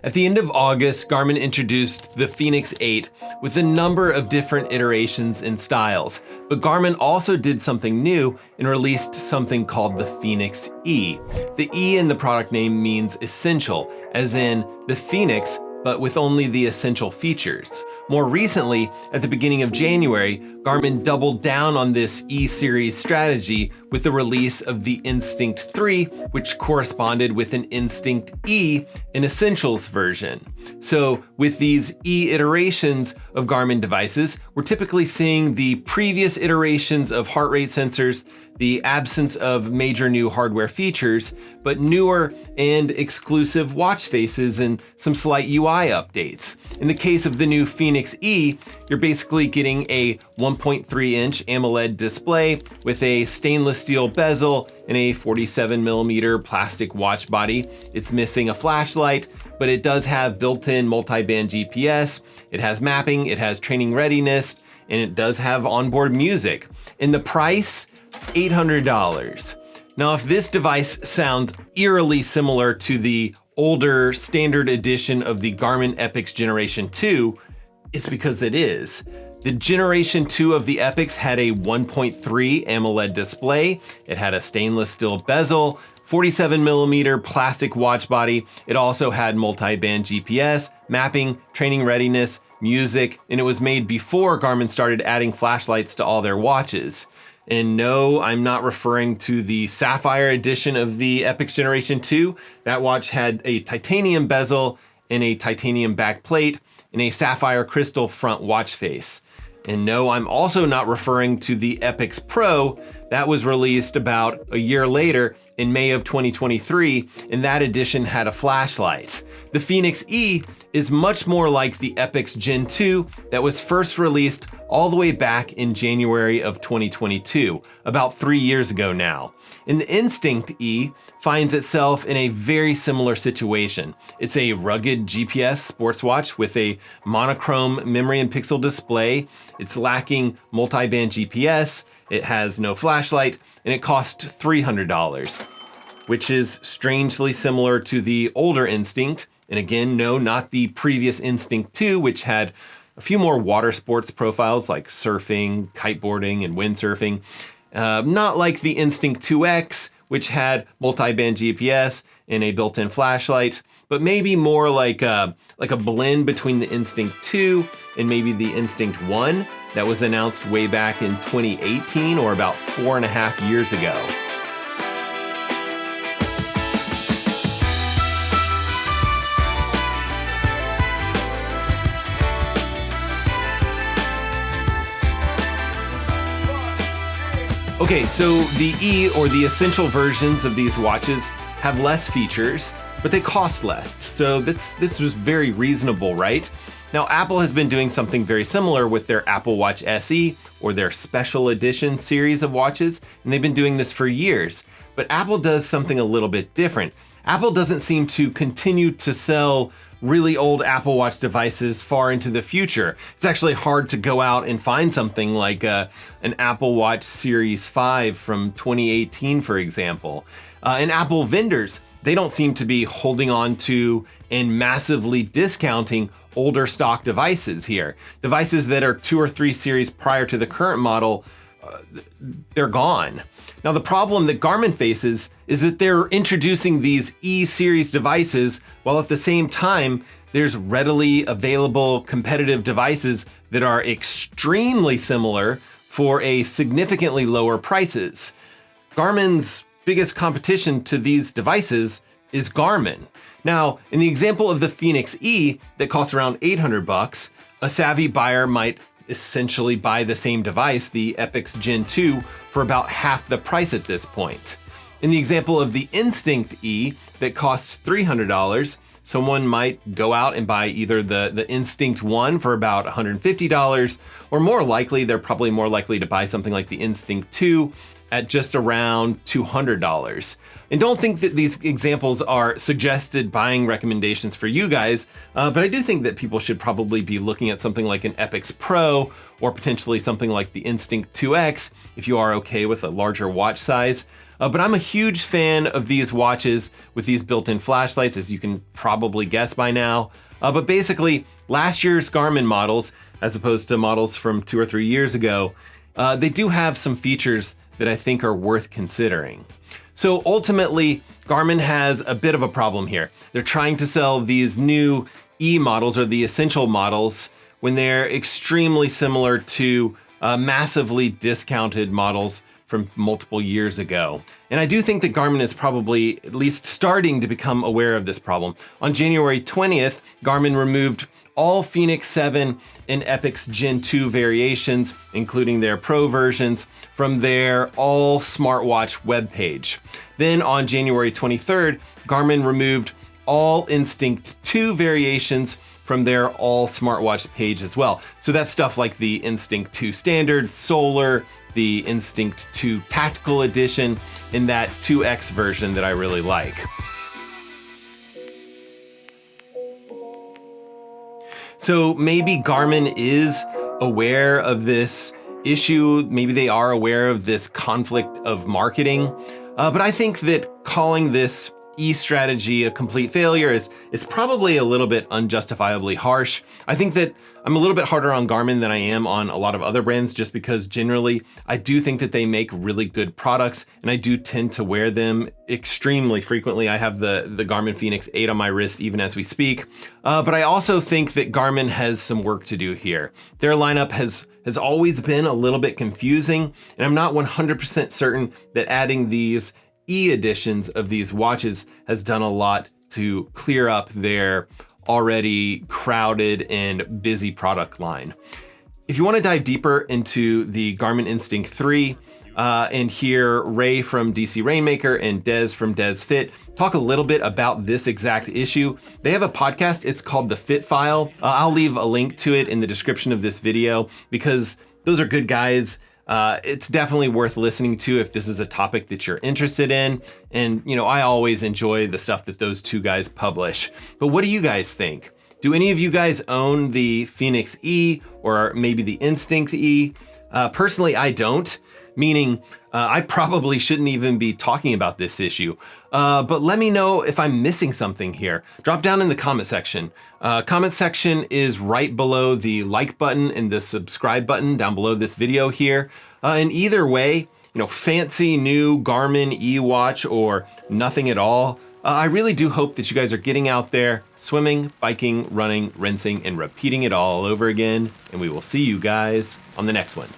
At the end of August, Garmin introduced the Fenix 8 with a number of different iterations and styles, but Garmin also did something new and released something called the Fenix E. The E in the product name means essential, as in the Fenix, but with only the essential features. More recently, at the beginning of January, Garmin doubled down on this E-series strategy with the release of the Instinct 3, which corresponded with an Instinct E, an Essentials version. So with these E iterations of Garmin devices, we're typically seeing the previous iterations of heart rate sensors, the absence of major new hardware features, but newer and exclusive watch faces and some slight UI updates. In the case of the new Fenix E, you're basically getting a 1.3-inch AMOLED display with a stainless steel bezel and a 47mm plastic watch body. It's missing a flashlight, but it does have built-in multi-band GPS, it has mapping, it has training readiness, and it does have onboard music. And the price, $800. Now, if this device sounds eerily similar to the older standard edition of the Garmin Epix Generation 2, it's because it is. The Generation 2 of the Epix had a 1.3 AMOLED display. It had a stainless steel bezel, 47mm plastic watch body. It also had multi-band GPS, mapping, training readiness, music, and it was made before Garmin started adding flashlights to all their watches. And no, I'm not referring to the Sapphire edition of the Epix Generation 2. That watch had a titanium bezel and a titanium back plate and a sapphire crystal front watch face. And no, I'm also not referring to the Epix Pro. That was released about a year later in May of 2023, and that edition had a flashlight. The Fenix E is much more like the Epix Gen 2 that was first released all the way back in January of 2022, about 3 years ago now. And the Instinct E finds itself in a very similar situation. It's a rugged GPS sports watch with a monochrome memory and pixel display. It's lacking multi-band GPS, it has no flashlight, and it costs $300, which is strangely similar to the older Instinct. And again, no, not the previous Instinct 2, which had a few more water sports profiles like surfing, kiteboarding, and windsurfing. Not like the Instinct 2X, which had multi-band GPS and a built-in flashlight, but maybe more like a blend between the Instinct 2 and maybe the Instinct 1 that was announced way back in 2018 or about 4.5 years ago. Okay, so the E or the essential versions of these watches have less features, but they cost less. So this was very reasonable, right? Now, Apple has been doing something very similar with their Apple Watch SE or their special edition series of watches, and they've been doing this for years. But Apple does something a little bit different. Apple doesn't seem to continue to sell really old Apple Watch devices far into the future. It's actually hard to go out and find something like an Apple Watch Series 5 from 2018, for example. And Apple vendors, they don't seem to be holding on to and massively discounting older stock devices here. Devices that are 2 or 3 series prior to the current model, they're gone. Now, the problem that Garmin faces is that they're introducing these E-series devices while at the same time there's readily available competitive devices that are extremely similar for a significantly lower prices. Garmin's biggest competition to these devices is Garmin. Now, in the example of the Fenix E that costs around $800, a savvy buyer might essentially buy the same device, the Epix Gen 2, for about half the price at this point. In the example of the Instinct E that costs $300, someone might go out and buy either the Instinct 1 for about $150, or more likely, they're probably more likely to buy something like the Instinct 2 at just around $200. And don't think that these examples are suggested buying recommendations for you guys, but I do think that people should probably be looking at something like an Epix Pro or potentially something like the Instinct 2X if you are okay with a larger watch size. But I'm a huge fan of these watches with these built-in flashlights, as you can probably guess by now. But basically, last year's Garmin models, as opposed to models from 2 or 3 years ago, they do have some features that I think are worth considering. So ultimately, Garmin has a bit of a problem here. They're trying to sell these new E models, or the essential models, when they're extremely similar to massively discounted models from multiple years ago. And I do think that Garmin is probably at least starting to become aware of this problem. On January 20th, Garmin removed all Fenix 7 and Epix Gen 2 variations, including their Pro versions, from their all smartwatch webpage. Then on January 23rd, Garmin removed all Instinct 2 variations from their all smartwatch page as well. So that's stuff like the Instinct 2 Standard, Solar, the Instinct 2 Tactical Edition, and that 2X version that I really like. So maybe Garmin is aware of this issue, maybe they are aware of this conflict of marketing, but I think that calling this E strategy a complete failure is probably a little bit unjustifiably harsh. I think that I'm a little bit harder on Garmin than I am on a lot of other brands, just because generally I do think that they make really good products and I do tend to wear them extremely frequently. I have the Garmin Fenix 8 on my wrist even as we speak. But I also think that Garmin has some work to do here. Their lineup has always been a little bit confusing, and I'm not 100% certain that adding these E editions of these watches has done a lot to clear up their already crowded and busy product line. If you want to dive deeper into the Garmin Instinct 3 and hear Ray from DC Rainmaker and Des from Des Fit talk a little bit about this exact issue, they have a podcast. It's called The Fit File. I'll leave a link to it in the description of this video because those are good guys. It's definitely worth listening to if this is a topic that you're interested in. And, you know, I always enjoy the stuff that those two guys publish. But what do you guys think? Do any of you guys own the Fenix E or maybe the Instinct E? Personally, I don't, meaning I probably shouldn't even be talking about this issue. But let me know if I'm missing something here. Drop down in the comment section. Comment section is right below the like button and the subscribe button down below this video here. And either way, you know, fancy new Garmin E-watch or nothing at all, I really do hope that you guys are getting out there, swimming, biking, running, rinsing, and repeating it all over again. And we will see you guys on the next one.